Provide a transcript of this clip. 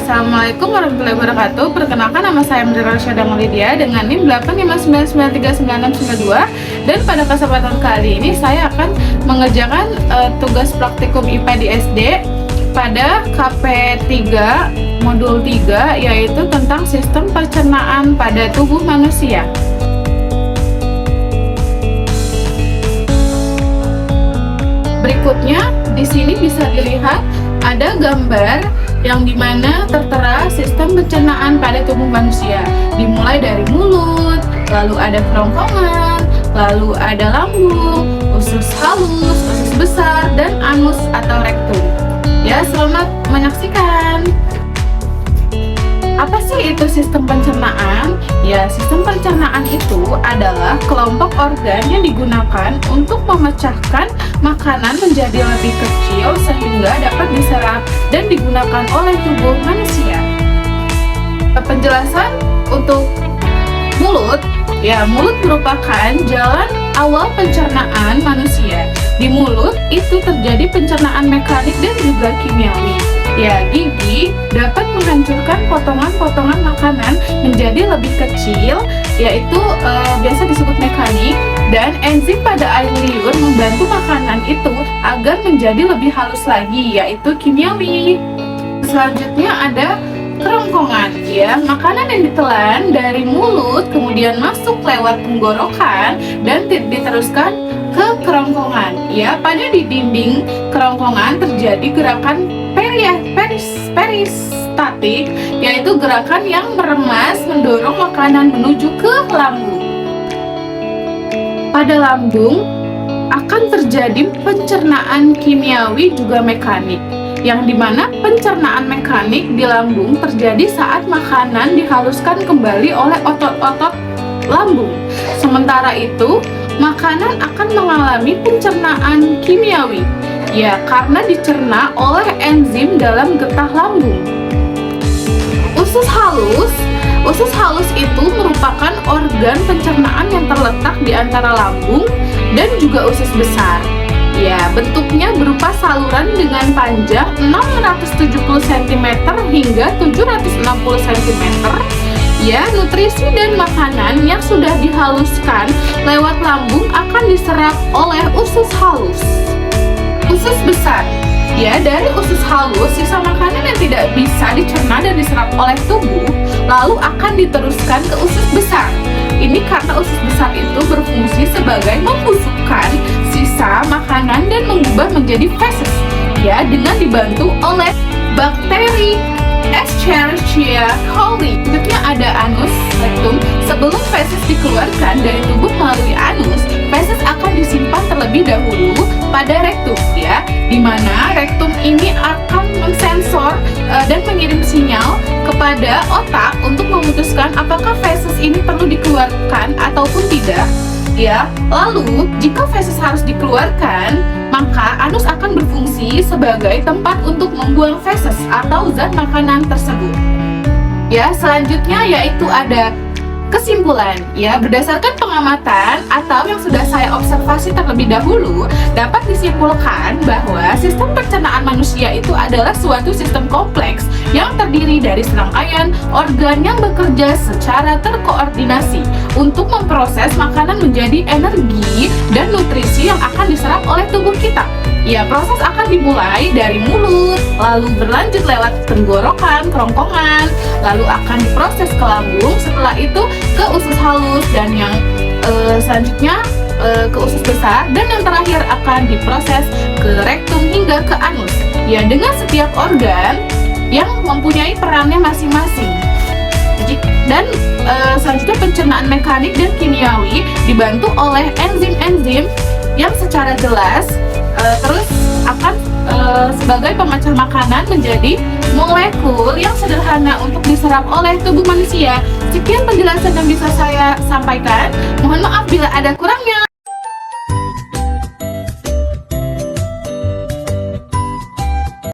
Assalamualaikum warahmatullahi wabarakatuh. Perkenalkan, nama saya Mira Rasyada Maulidia dengan NIM 859939992. Dan pada kesempatan kali ini saya akan mengerjakan tugas praktikum IPA di SD pada KP3 modul 3, yaitu tentang sistem pencernaan pada tubuh manusia. Berikutnya di sini bisa dilihat ada gambar yang dimana tertera sistem pencernaan pada tubuh manusia, dimulai dari mulut, lalu ada kerongkongan, lalu ada lambung, usus halus, usus besar, dan anus atau rektum. Ya, selamat menyaksikan. Apa sih itu sistem pencernaan? Ya, sistem pencernaan itu adalah kelompok organ yang digunakan untuk memecahkan makanan menjadi lebih kecil sehingga dapat diserap dan digunakan oleh tubuh manusia. Penjelasan untuk mulut, ya, mulut merupakan jalan awal pencernaan manusia. Di mulut itu terjadi pencernaan mekanik dan juga kimiawi. Ya, gigi dapat menghancurkan potongan-potongan makanan menjadi lebih kecil, yaitu biasa disebut mekanik, dan enzim pada air liur membantu makanan itu agar menjadi lebih halus lagi, yaitu kimiawi. Selanjutnya ada kerongkongan, ya, makanan yang ditelan dari mulut kemudian masuk lewat tenggorokan dan diteruskan ke kerongkongan. Ya, pada di dinding kerongkongan terjadi gerakan peristatik, yaitu gerakan yang meremas mendorong makanan menuju ke lambung. Pada lambung akan terjadi pencernaan kimiawi juga mekanik, yang dimana pencernaan mekanik di lambung terjadi saat makanan dihaluskan kembali oleh otot-otot lambung. Sementara itu, makanan akan mengalami pencernaan kimiawi, ya, karena dicerna oleh enzim dalam getah lambung. Usus halus itu merupakan organ pencernaan yang terletak di antara lambung dan juga usus besar. Ya, bentuknya berupa saluran dengan panjang 670 cm hingga 760 cm. Ya, nutrisi dan makanan yang sudah dihaluskan lewat lambung akan diserap oleh usus halus. Usus besar, ya, dari usus halus sisa makanan yang tidak bisa dicerna dan diserap oleh tubuh lalu akan diteruskan ke usus besar. Ini karena usus besar itu berfungsi sebagai membusukkan sisa makanan dan mengubah menjadi feses, ya, dengan dibantu oleh bakteri Escherichia coli. Selanjutnya ada anus rektum. Sebelum feses dikeluarkan dari tubuh melalui anus, feses akan disimpan terlebih dahulu pada rektum, ya, di mana rektum ini akan mensensor dan mengirim sinyal kepada otak untuk memutuskan apakah feses ini perlu dikeluarkan ataupun tidak. Ya, lalu jika feses harus dikeluarkan, maka anus akan berfungsi sebagai tempat untuk membuang feses atau zat makanan tersebut. Ya, selanjutnya yaitu ada kesimpulan. Ya, berdasarkan pengamatan atau yang sudah saya observasi terlebih dahulu, dapat disimpulkan bahwa sistem pencernaan manusia itu adalah suatu sistem kompleks yang terdiri dari serangkaian organ yang bekerja secara terkoordinasi untuk memproses makanan menjadi energi dan nutrisi yang akan diserap oleh tubuh kita. Ya, proses akan dimulai dari mulut, lalu berlanjut lewat tenggorokan, kerongkongan, lalu akan diproses ke lambung, setelah itu ke usus halus, dan yang selanjutnya ke usus besar, dan yang terakhir akan diproses ke rektum hingga ke anus. Ya, dengan setiap organ yang mempunyai perannya masing-masing. Dan selanjutnya pencernaan mekanik dan kimiawi dibantu oleh enzim-enzim yang secara jelas terus akan sebagai pemecah makanan menjadi molekul yang sederhana untuk diserap oleh tubuh manusia. Sekian penjelasan yang bisa saya sampaikan. Mohon maaf bila ada kurangnya.